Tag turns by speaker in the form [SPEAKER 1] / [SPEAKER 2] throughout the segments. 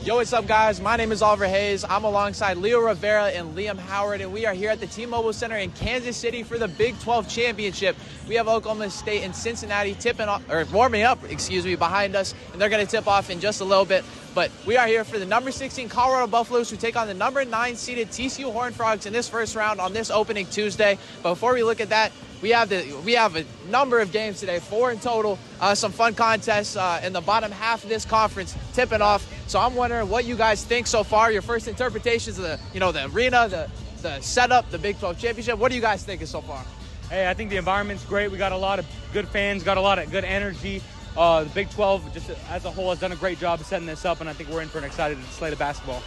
[SPEAKER 1] Yo, what's up, guys? My name is Oliver Hayes. I'm alongside Leo Rivera and Liam Howard, and we are here at the T-Mobile Center in Kansas City for the Big 12 Championship. We have Oklahoma State and Cincinnati warming up, behind us, and they're going to tip off in just a little bit. But we are here for the number 16 Colorado Buffaloes, who take on the number 9 seeded TCU Horned Frogs in this first round on this opening Tuesday. But before we look at that, we have a number of games today, 4 in total, some fun contests in the bottom half of this conference tipping off. So I'm wondering what you guys think so far, your first interpretations of the arena, the setup, the Big 12 Championship. What do you guys think so far?
[SPEAKER 2] Hey, I think the environment's great. We got a lot of good fans, got a lot of good energy. The Big 12 just as a whole has done a great job of setting this up, and I think we're in for an exciting slate of basketball.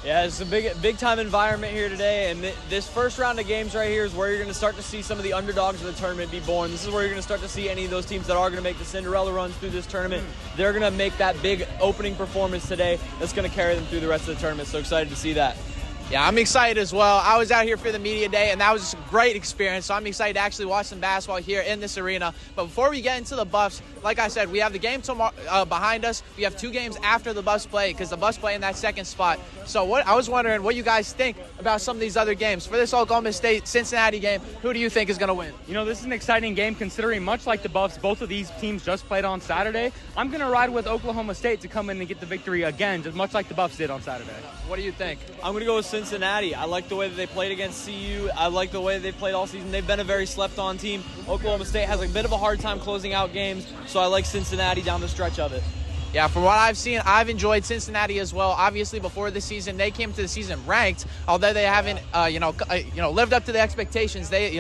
[SPEAKER 3] Yeah, it's a big time environment here today, and this first round of games right here is where you're going to start to see some of the underdogs of the tournament be born. This is where you're going to start to see any of those teams that are going to make the Cinderella runs through this tournament. They're going to make that big opening performance today that's going to carry them through the rest of the tournament. So excited to see that.
[SPEAKER 1] Yeah, I'm excited as well. I was out here for the media day, and that was just a great experience. So I'm excited to actually watch some basketball here in this arena. But before we get into the Buffs, like I said, we have the game tomorrow behind us. We have 2 games after the Buffs play because the Buffs play in that second spot. So I was wondering what you guys think about some of these other games. For this Oklahoma State-Cincinnati game, who do you think is going to win?
[SPEAKER 2] You know, this is an exciting game considering much like the Buffs, both of these teams just played on Saturday. I'm going to ride with Oklahoma State to come in and get the victory again, just much like the Buffs did on Saturday.
[SPEAKER 1] What do you think?
[SPEAKER 3] I'm going to go with Cincinnati. I like the way that they played against CU. I like the way they played all season. They've been a very slept-on team. Oklahoma State has a bit of a hard time closing out games, so I like Cincinnati down the stretch of it.
[SPEAKER 1] Yeah, from what I've seen, I've enjoyed Cincinnati as well. Obviously, before the season, they came to the season ranked, although they haven't, lived up to the expectations. They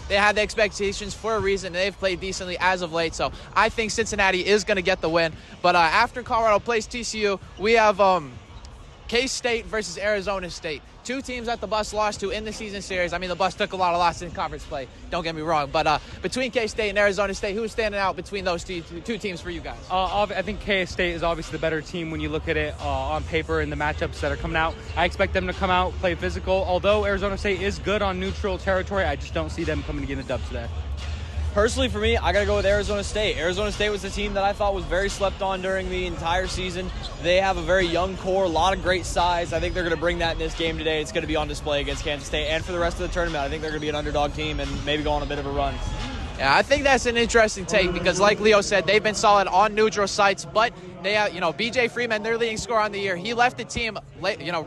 [SPEAKER 1] had the expectations for a reason. They've played decently as of late, so I think Cincinnati is going to get the win. But after Colorado plays TCU, we have K-State versus Arizona State. 2 teams that the Buffs lost to in the season series. I mean, the Buffs took a lot of losses in conference play. Don't get me wrong. But between K-State and Arizona State, who's standing out between those two teams for you guys?
[SPEAKER 2] I think K-State is obviously the better team when you look at it on paper and the matchups that are coming out. I expect them to come out, play physical. Although Arizona State is good on neutral territory, I just don't see them coming to get a dub today.
[SPEAKER 3] Personally, for me, I got to go with Arizona State. Arizona State was a team that I thought was very slept on during the entire season. They have a very young core, a lot of great size. I think they're going to bring that in this game today. It's going to be on display against Kansas State. And for the rest of the tournament, I think they're going to be an underdog team and maybe go on a bit of a run.
[SPEAKER 1] Yeah, I think that's an interesting take because, like Leo said, they've been solid on neutral sites, but they have, BJ Freeman, their leading scorer on the year, he left the team,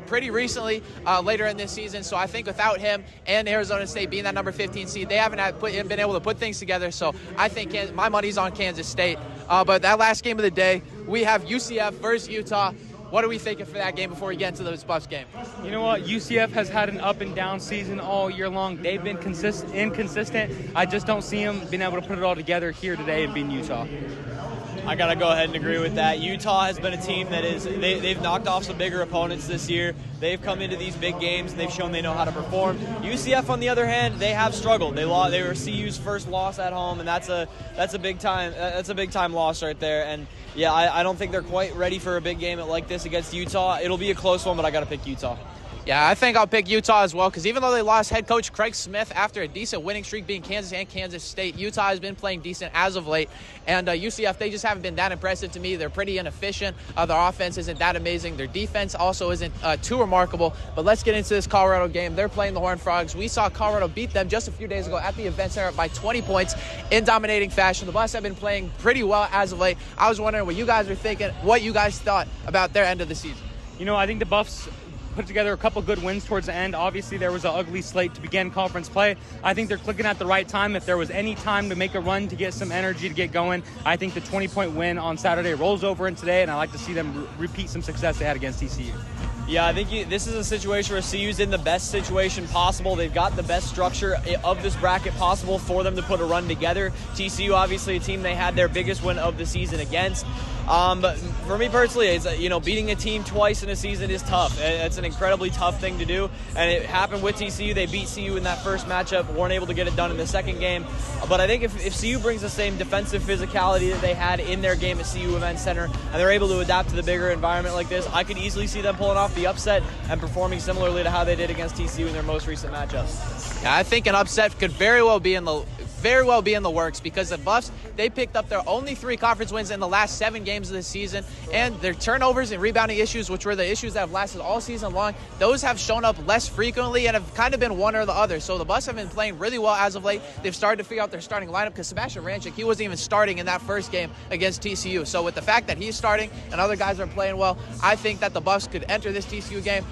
[SPEAKER 1] pretty recently later in this season. So I think without him and Arizona State being that number 15 seed, they haven't been able to put things together. So I think my money's on Kansas State. But that last game of the day, we have UCF versus Utah. What are we thinking for that game before we get into this Buffs game?
[SPEAKER 2] You know what? UCF has had an up and down season all year long. They've been inconsistent. I just don't see them being able to put it all together here today and beating Utah.
[SPEAKER 3] I got to go ahead and agree with that. Utah has been a team that they've knocked off some bigger opponents this year. They've come into these big games and they've shown they know how to perform. UCF, on the other hand, they have struggled. They were CU's first loss at home, and that's a big time loss right there. And yeah, I don't think they're quite ready for a big game like this against Utah. It'll be a close one, but I got to pick Utah.
[SPEAKER 1] Yeah, I think I'll pick Utah as well because even though they lost head coach Craig Smith after a decent winning streak being Kansas and Kansas State, Utah has been playing decent as of late. And UCF, they just haven't been that impressive to me. They're pretty inefficient. Their offense isn't that amazing. Their defense also isn't too remarkable. But let's get into this Colorado game. They're playing the Horned Frogs. We saw Colorado beat them just a few days ago at the Event Center by 20 points in dominating fashion. The Buffs have been playing pretty well as of late. I was wondering what you guys are thinking, what you guys thought about their end of the season.
[SPEAKER 2] You know, I think the Buffs put together a couple good wins towards the end. Obviously, there was an ugly slate to begin conference play. I think they're clicking at the right time. If there was any time to make a run to get some energy to get going, I think the 20-point win on Saturday rolls over in today, and I like to see them repeat some success they had against TCU.
[SPEAKER 3] Yeah, I think this is a situation where CU's in the best situation possible. They've got the best structure of this bracket possible for them to put a run together. TCU, obviously, a team they had their biggest win of the season against. But for me personally, it's, beating a team twice in a season is tough. It's an incredibly tough thing to do, and it happened with TCU. They beat CU in that first matchup, weren't able to get it done in the second game. But I think if CU brings the same defensive physicality that they had in their game at CU Event Center, and they're able to adapt to the bigger environment like this, I could easily see them pulling off the upset and performing similarly to how they did against TCU in their most recent matchup.
[SPEAKER 1] Yeah, I think an upset could very well be in the very well be in the works because the Buffs, they picked up their only 3 conference wins in the last 7 games of the season, and their turnovers and rebounding issues, which were the issues that have lasted all season long, those have shown up less frequently and have kind of been one or the other. So the Buffs have been playing really well as of late. They've started to figure out their starting lineup because Sebastian Ranchik, he wasn't even starting in that first game against TCU. So with the fact that he's starting and other guys are playing well, I think that the Buffs could enter this TCU game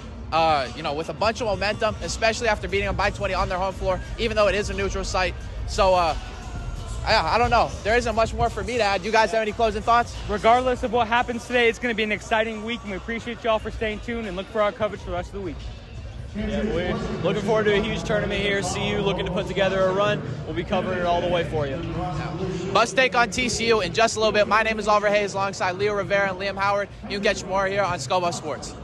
[SPEAKER 1] with a bunch of momentum, especially after beating them by 20 on their home floor, even though it is a neutral site. So, I don't know. There isn't much more for me to add. You guys have any closing thoughts?
[SPEAKER 2] Regardless of what happens today, it's going to be an exciting week, and we appreciate y'all for staying tuned and look for our coverage for the rest of the week.
[SPEAKER 3] Yeah, we're looking forward to a huge tournament here. CU looking to put together a run. We'll be covering it all the way for you.
[SPEAKER 1] Buffs take on TCU in just a little bit. My name is Oliver Hayes alongside Leo Rivera and Liam Howard. You can catch more here on Scuba Sports.